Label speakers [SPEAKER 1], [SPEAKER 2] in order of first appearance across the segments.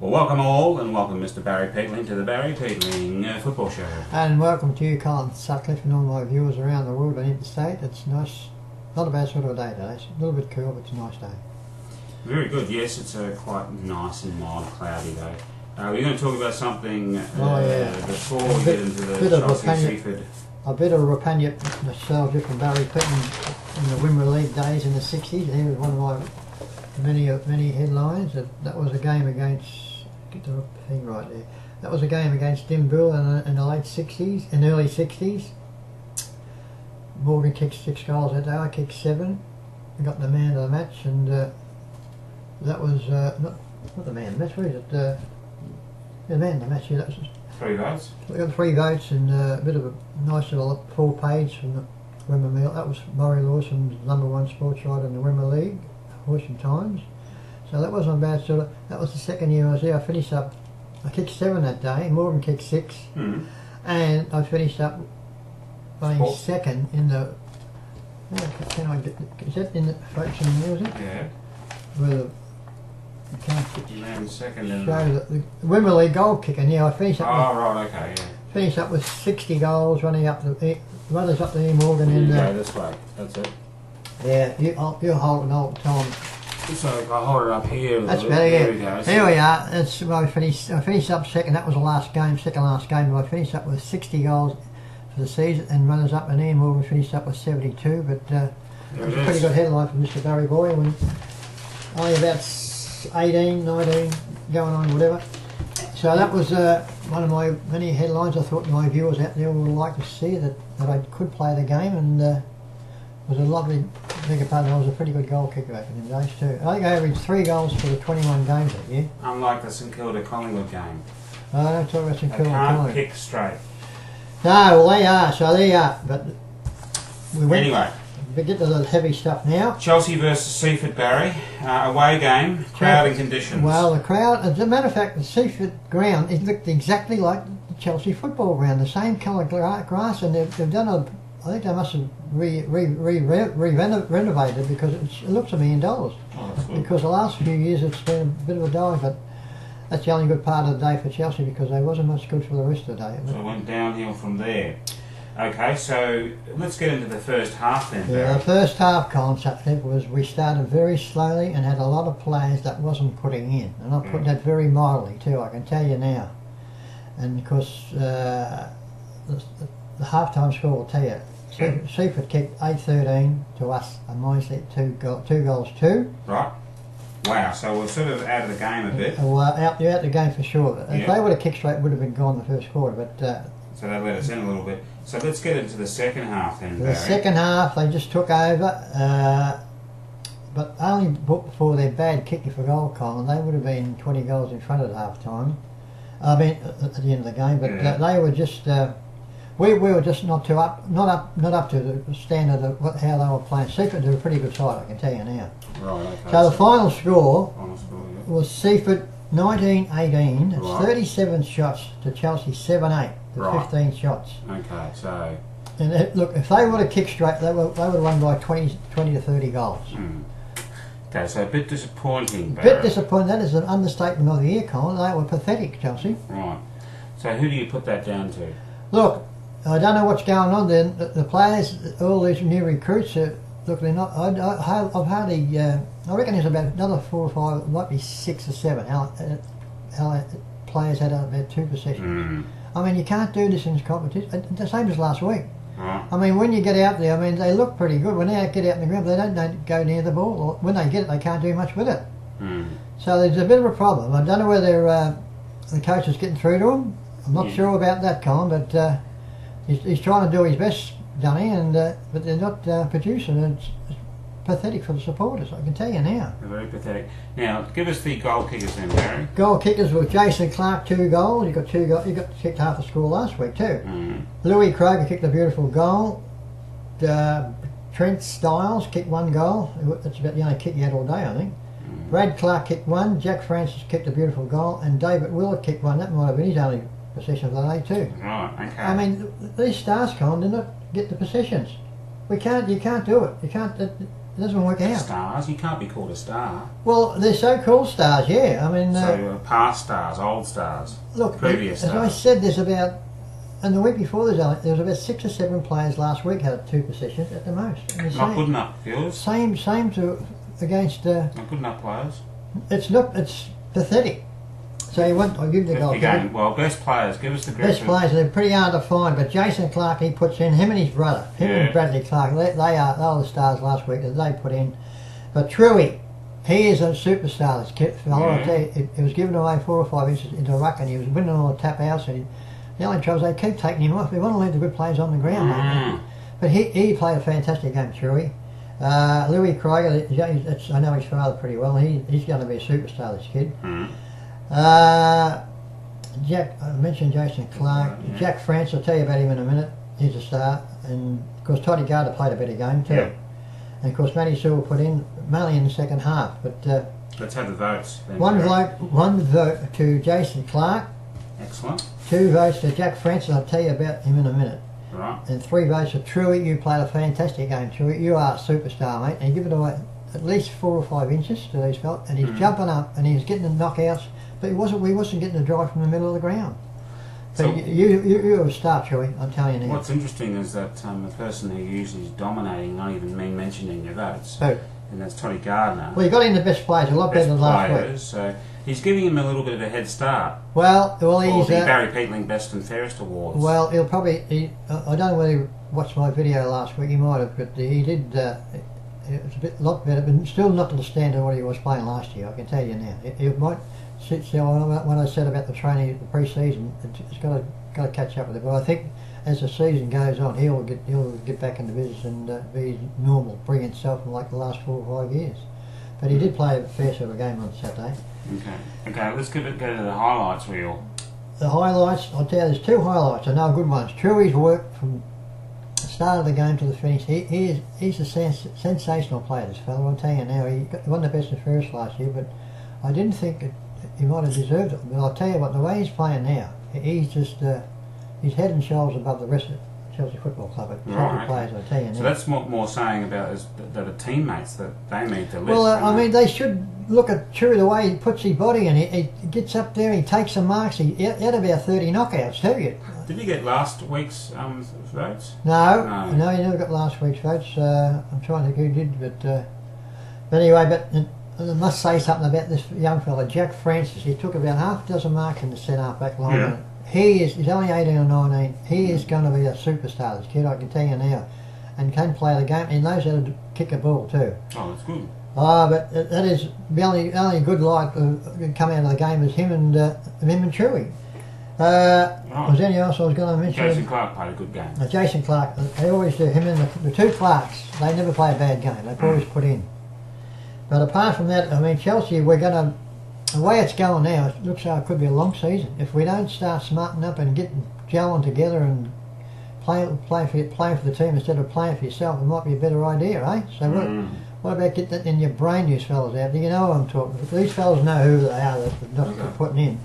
[SPEAKER 1] Well, welcome all, and welcome Mr. Barry Peatling to the Barry Peatling Football Show.
[SPEAKER 2] And welcome to you, Colin Sutcliffe, and all my viewers around the world and interstate. It's nice, not a bad sort of a day today. It's a little bit cool, but it's a nice day.
[SPEAKER 1] Very good, yes, it's a quite nice and mild, cloudy day. We're going to talk about something before we get into the Chelsea Seaford.
[SPEAKER 2] A bit of Rapagna nostalgia from Barry Peatling in the Wimmer League days in the 60s. Here was one of my many headlines. That was a game against, get the thing right there. That was a game against Dimbull in the late 60s, in early 60s. Morgan kicked 6 goals that day. I kicked 7. I got the man of the match, and that was not the man of the match. What is it? The man of the match. Yeah, that was
[SPEAKER 1] 3 votes.
[SPEAKER 2] I got 3 votes and a bit of a nice little 4 page from the Wimmer Mill. That was Murray Lawson's #1 sports writer in the Wimmer League, Horsham Times. So that wasn't a bad sort of. That was the second year I was there. I finished up. I kicked 7 that day. Morgan kicked 6, and I finished up playing second in the. Can I get? Is that in the fraction there? Was it?
[SPEAKER 1] Yeah.
[SPEAKER 2] Where the
[SPEAKER 1] second in
[SPEAKER 2] the Wimmer League goal kicker. Yeah, I finished up.
[SPEAKER 1] Oh right, okay, yeah.
[SPEAKER 2] Finished up with 60 goals, running up the runners up to E Morgan.
[SPEAKER 1] You go this way. That's it.
[SPEAKER 2] Yeah, you're holding all the time.
[SPEAKER 1] So I hold it up here.
[SPEAKER 2] That's better, yeah.
[SPEAKER 1] There we go.
[SPEAKER 2] Here we are. That's where I finished up second. That was the last game, second last game. But I finished up with 60 goals for the season, and runners up, and Ian Morgan finished up with 72. But it was a pretty good headline from Mr. Barry Boy. When only about 18, 19, going on, whatever. So that was one of my many headlines. I thought my viewers out there would like to see that I could play the game, and it was a lovely, bigger part. I was a pretty good goal kicker back in the days too. I think I averaged 3 goals for the 21 games that year.
[SPEAKER 1] Unlike the St Kilda Collingwood game.
[SPEAKER 2] I don't talk about St Kilda.
[SPEAKER 1] They can't kick straight.
[SPEAKER 2] No, well they are, so they are. But we went.
[SPEAKER 1] Anyway.
[SPEAKER 2] We get to the heavy stuff now.
[SPEAKER 1] Chelsea versus Seaford, Barry. Away game, crowd and conditions.
[SPEAKER 2] Well, the crowd, as a matter of fact, the Seaford ground, it looked exactly like the Chelsea football ground, the same colour grass, and they've done a, I think they must have renovated because it looks $1 million.
[SPEAKER 1] Oh, that's good.
[SPEAKER 2] Because the last few years it's been a bit of a dive, but that's the only good part of the day for Chelsea because they wasn't much good for the rest of the day.
[SPEAKER 1] So it went downhill from there. Okay, so let's get into the first half then, Barry.
[SPEAKER 2] Yeah, the first half concept was we started very slowly and had a lot of players that wasn't putting in. And I put that very mildly too, I can tell you now. And because the half-time score will tell you. Seaford kicked 8-13 to us and Moisley 2 goals 2.
[SPEAKER 1] Right. Wow, so we're sort of out of the game a bit.
[SPEAKER 2] Well, you're out of the game for sure. If they would have kicked straight, it would have been gone the first quarter. But
[SPEAKER 1] so they let us in a little bit. So let's get into the second half then, Barry.
[SPEAKER 2] The second half, they just took over, but only for their bad kicker for goal, Colin. They would have been 20 goals in front at half time. I mean, at the end of the game, but they were just. We were just not up to the standard of how they were playing. Seaford did a pretty good side, I can tell you now.
[SPEAKER 1] Right. Okay.
[SPEAKER 2] So the final score was Seaford 19-18. It's 37 shots to Chelsea 7-8. 15 shots.
[SPEAKER 1] Okay, so.
[SPEAKER 2] And look, if they would have kicked straight, they would have won by 20 to 30 goals.
[SPEAKER 1] Okay, so a bit disappointing.
[SPEAKER 2] A bit disappointing. That is an understatement of the year, Colin. They were pathetic, Chelsea.
[SPEAKER 1] Right. So who do you put that down to?
[SPEAKER 2] Look, I don't know what's going on there. The players, all these new recruits, look, they're not. I've hardly. I reckon there's about another 4 or 5, might be 6 or 7. How players had about 2 possessions. I mean, you can't do this in this competition. The same as last week. I mean, when you get out there, I mean, they look pretty good. When they get out in the ground, they don't go near the ball. Or when they get it, they can't do much with it. So there's a bit of a problem. I don't know whether the coach is getting through to them. I'm not sure about that, Colin, but he's trying to do his best, Dunny, and but they're not producing. It's pathetic for the supporters, I can tell you now.
[SPEAKER 1] They're very pathetic. Now, give us the goal kickers then, Barry.
[SPEAKER 2] Goal kickers were Jason Clark, 2 goals. He got 2 goals. He got kicked half the score last week too. Louis Kroger kicked a beautiful goal. Trent Stiles kicked 1 goal. That's about the only kick he had all day, I think. Brad Clark kicked 1. Jack Francis kicked a beautiful goal, and David Willett kicked 1. That might have been his only possession of the day too.
[SPEAKER 1] Right. Okay.
[SPEAKER 2] I mean, these stars, Colin, do not get the possessions. You can't do it. You can't. It doesn't work out.
[SPEAKER 1] Stars? You can't be called a star.
[SPEAKER 2] Well, they're so-called stars, yeah. I mean,
[SPEAKER 1] past stars, old stars,
[SPEAKER 2] look,
[SPEAKER 1] previous
[SPEAKER 2] as
[SPEAKER 1] stars.
[SPEAKER 2] I said, there's about, and the week before there was about 6 or 7 players last week had 2 possessions at the most. And
[SPEAKER 1] Not good enough, viewers.
[SPEAKER 2] Same to against.
[SPEAKER 1] Not good enough players.
[SPEAKER 2] It's pathetic. So I'll give the goal.
[SPEAKER 1] Again, well, best players. Give us the
[SPEAKER 2] best players. They're pretty hard to find, but Jason Clark, he puts in him and his brother, and Bradley Clark. They are the stars last week that they put in. But Truey, he is a superstar. This kid fellow. I tell you, he was given away 4 or 5 inches into a ruck, and he was winning all the tap outs. And the only trouble is they keep taking him off. They want to leave the good players on the ground, mate. But he played a fantastic game, Truey. Louis Krieger, I know his father pretty well. He's going to be a superstar, this kid. Jack, I mentioned Jason Clark. Jack France, I'll tell you about him in a minute. He's a star. And of course, Toddy Gardner played a better game too.
[SPEAKER 1] Yeah.
[SPEAKER 2] And of course, Matty Silver put in mainly in the second half. But
[SPEAKER 1] let's have the votes.
[SPEAKER 2] One vote to Jason Clark.
[SPEAKER 1] Excellent.
[SPEAKER 2] 2 votes to Jack France, and I'll tell you about him in a minute.
[SPEAKER 1] Right.
[SPEAKER 2] And 3 votes to Truey. You played a fantastic game, Truey. You are a superstar, mate. And you give it away at least 4 or 5 inches to these fellas, and he's jumping up and he's getting the knockouts. But we wasn't getting the drive from the middle of the ground. So you're a star, Truey, I'm telling you now.
[SPEAKER 1] What's interesting is that the person who usually is dominating, not even me mentioning your votes,
[SPEAKER 2] and
[SPEAKER 1] that's Toddy Gardner.
[SPEAKER 2] Well, he got in the best players, a lot better than last week.
[SPEAKER 1] So he's giving him a little bit of a head start.
[SPEAKER 2] Well, he's
[SPEAKER 1] the Barry Peatling Best and Fairest Awards.
[SPEAKER 2] Well, he'll probably. I don't know whether he watched my video last week. He might have, but he did. It was a lot better, but still not to the standard of what he was playing last year. I can tell you now. He might. When I said about the training, the pre-season, it's got to catch up with it. But I think as the season goes on, he'll get back into business and be normal, brilliant self like the last 4 or 5 years. But he did play a fair sort of game on Saturday.
[SPEAKER 1] Okay. Let's go to the highlights reel.
[SPEAKER 2] The highlights, I'll tell you, there's 2 highlights. I know good ones. Truey's work from the start of the game to the finish. He's a sensational player, this fellow. I'll tell you now. He won the best and fairest last year, but I didn't think he might have deserved it. But I'll tell you what, the way he's playing now, he's just he's head and shoulders above the rest of Chelsea Football Club. Right. Players, I tell you now.
[SPEAKER 1] So that's what more saying about is that the teammates that they need to lift.
[SPEAKER 2] Well, I mean, they should look at Truey, the way he puts his body in. He gets up there, he takes some marks. He had about 30 knockouts, tell you.
[SPEAKER 1] Did you get last week's votes?
[SPEAKER 2] No, he never got last week's votes. I'm trying to think who did, but anyway, I must say something about this young fella, Jack Francis. He took about half a dozen marks in the centre back line. Yeah. He's only 18 or 19. He is going to be a superstar, this kid, I can tell you now. And can play the game. He knows how to kick a ball too.
[SPEAKER 1] Oh, that's good.
[SPEAKER 2] But that is the only good light come out of the game is him and Truey. Was there anything else I was going to mention?
[SPEAKER 1] Jason Clark played a good game.
[SPEAKER 2] Jason Clark, they always do. Him and the 2 Clarks, they never play a bad game. They always put in. But apart from that, I mean, Chelsea, we're going to. The way it's going now, it looks like it could be a long season. If we don't start smarting up and gelling together and playing for the team instead of playing for yourself, it might be a better idea, eh? So what about get that in your brain, you fellas out there? You know what I'm talking about. These fellas know who they are that they're not putting in.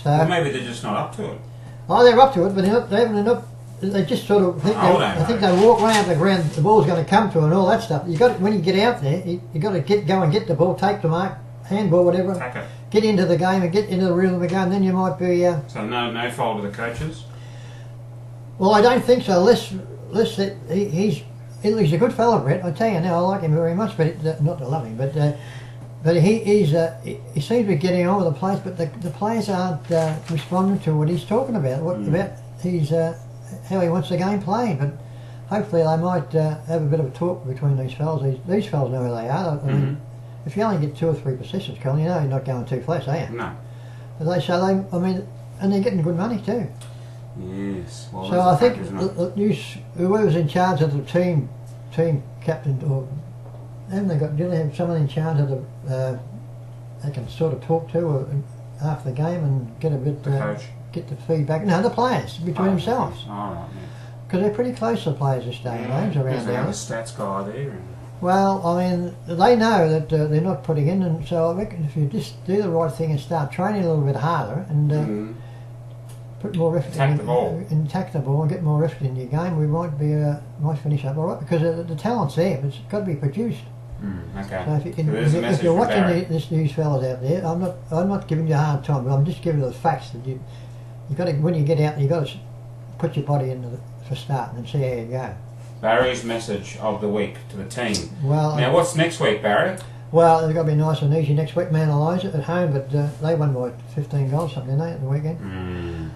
[SPEAKER 2] So
[SPEAKER 1] well, maybe they're just not up to it.
[SPEAKER 2] Oh, they're up to it, but they haven't enough. They just sort of think I think they walk around the ground. The ball's going to come to and all that stuff. You got when you get out there, you got to go and get the ball, take the mark, handball, whatever.
[SPEAKER 1] Okay.
[SPEAKER 2] Get into the game and get into the rhythm of the game. Then you might be.
[SPEAKER 1] So no fault of the coaches.
[SPEAKER 2] Well, I don't think so. He's a good fellow, Brett. I tell you now, I like him very much, but not to love him, but he seems to be getting on with the players, but the players aren't responding to what he's talking about. About how he wants the game played, but hopefully they might have a bit of a talk between these fellas. These fellas know who they are. I mean, if you only get 2 or 3 possessions, Colin, you know you're not going too flash, are you?
[SPEAKER 1] No.
[SPEAKER 2] But and they're getting good money too.
[SPEAKER 1] Yes. Well,
[SPEAKER 2] so I think whoever's in charge of the team captain, or do they have someone in charge of the they can sort of talk to after the game and get a bit.
[SPEAKER 1] The coach.
[SPEAKER 2] Get the feedback. No, the players between themselves.
[SPEAKER 1] All right,
[SPEAKER 2] because they're pretty close to the players this day and age around
[SPEAKER 1] there.
[SPEAKER 2] They
[SPEAKER 1] have a stats guy there.
[SPEAKER 2] Well, I mean, they know that they're not putting in, and so I reckon if you just do the right thing and start training a little bit harder and put more effort
[SPEAKER 1] attack the ball
[SPEAKER 2] and get more effort in your game, we might finish up all right because the talent's there, but it's got to be produced.
[SPEAKER 1] Okay.
[SPEAKER 2] So if you can,
[SPEAKER 1] So there's a
[SPEAKER 2] if
[SPEAKER 1] message
[SPEAKER 2] you're
[SPEAKER 1] for
[SPEAKER 2] watching
[SPEAKER 1] Barry.
[SPEAKER 2] these fellas out there, I'm not giving you a hard time, but I'm just giving you the facts that you got to, when you get out, you got to put your body into for starting and see how you go.
[SPEAKER 1] Barry's message of the week to the team.
[SPEAKER 2] Well,
[SPEAKER 1] now what's next week, Barry?
[SPEAKER 2] Well, it's got to be nice and easy next week. Man Eliza at home, but they won by 15 goals something, didn't they, at the weekend?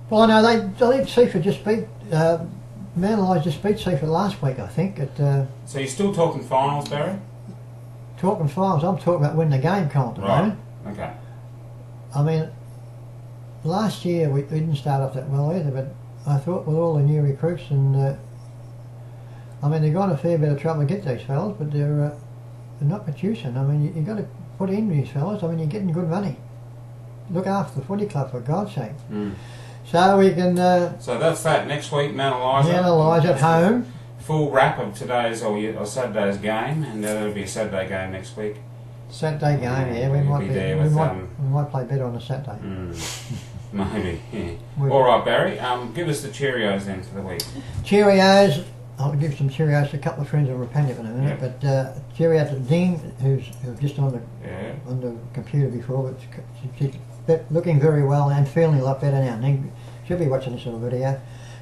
[SPEAKER 2] Well, I know I think Seaford just beat Man Eliza just beat Seaford last week, I think.
[SPEAKER 1] So you're still talking finals, Barry?
[SPEAKER 2] Talking finals, I'm talking about winning the game, Colin.
[SPEAKER 1] Right. Okay.
[SPEAKER 2] I mean, last year we didn't start off that well either, but I thought with all the new recruits and I mean, they've got a fair bit of trouble to get these fellas, but they're not producing. I mean, you've got to put in these fellas. I mean, you're getting good money. Look after the footy club, for God's sake. So we can...
[SPEAKER 1] so that's that. Next week, Mount Eliza.
[SPEAKER 2] Mount Eliza at home.
[SPEAKER 1] Full wrap of today's or Saturday's game, and there'll be a Saturday game next week.
[SPEAKER 2] Saturday game, yeah. We might play better on a Saturday.
[SPEAKER 1] Maybe, yeah. All right, Barry. Give us the Cheerios then for the week.
[SPEAKER 2] Cheerios. I'll give some Cheerios to a couple of friends who repent in a minute, but Cheerios to Dean, who's just on the computer before, but she's looking very well and feeling a lot better now. Dean should be watching this little video.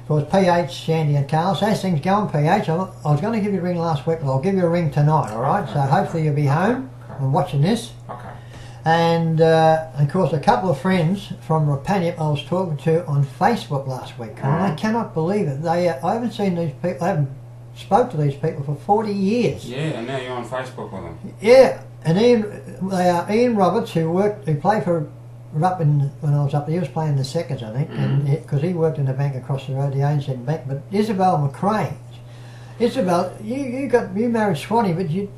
[SPEAKER 2] Of course, PH, Sandy and Carl. So as things going, PH, I was going to give you a ring last week, but I'll give you a ring tonight, all right? So hopefully you'll be home and watching this.
[SPEAKER 1] Okay.
[SPEAKER 2] And of course, a couple of friends from Rapanium I was talking to on Facebook last week. I cannot believe it. I haven't seen these people. I haven't spoke to these people for 40 years.
[SPEAKER 1] Yeah, and now you're on Facebook with them.
[SPEAKER 2] Yeah, and they are Ian Roberts, who played for when I was up there. He was playing the seconds, I think, because he worked in the bank across the road, the ANZ Bank. But Isabel McRae, Isabel, you married Swanee, but you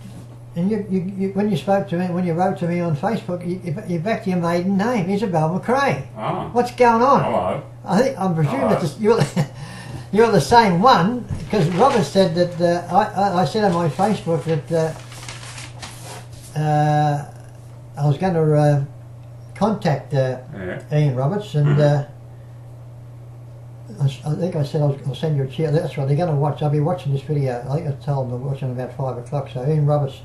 [SPEAKER 2] when you spoke to me, when you wrote to me on Facebook, you backed your maiden name, Isabel McRae.
[SPEAKER 1] Oh.
[SPEAKER 2] What's going on?
[SPEAKER 1] Hello.
[SPEAKER 2] I'm presuming that you're the same one, because Robert said that I said on my Facebook that I was going to contact Ian Roberts, and I think I said I'll send you a cheer. That's right. They're going to watch. I'll be watching this video. I think I told them they're watching about 5 o'clock. So Ian Roberts,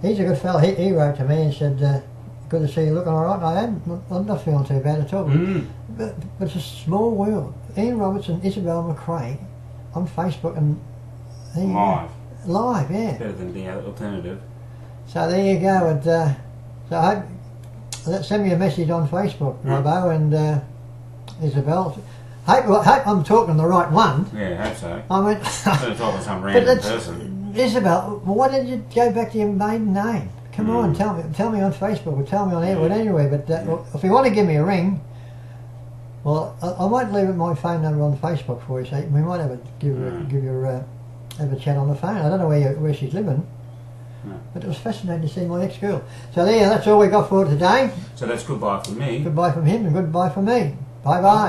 [SPEAKER 2] he's a good fellow. He wrote to me and said, "Good to see you looking all right." I'm not feeling too bad at all. But it's a small world. Ian Roberts and Isabel McRae on Facebook and live, yeah.
[SPEAKER 1] Better than the alternative.
[SPEAKER 2] So there you go. And so I hope, send me a message on Facebook, Robbo and Isabel. Hope I'm talking the right one.
[SPEAKER 1] Yeah, I hope so.
[SPEAKER 2] I mean,
[SPEAKER 1] I'm talking to some random person.
[SPEAKER 2] Isabel, why did you go back to your maiden name? Come on, tell me on Facebook or tell me on air. But anyway, but if you want to give me a ring, well, I might leave my phone number on Facebook for you. So we might have have a chat on the phone. I don't know where she's living. But it was fascinating to see my ex-girl. So there, that's all we got for today.
[SPEAKER 1] So that's goodbye from me.
[SPEAKER 2] Goodbye from him and goodbye from me. Bye-bye.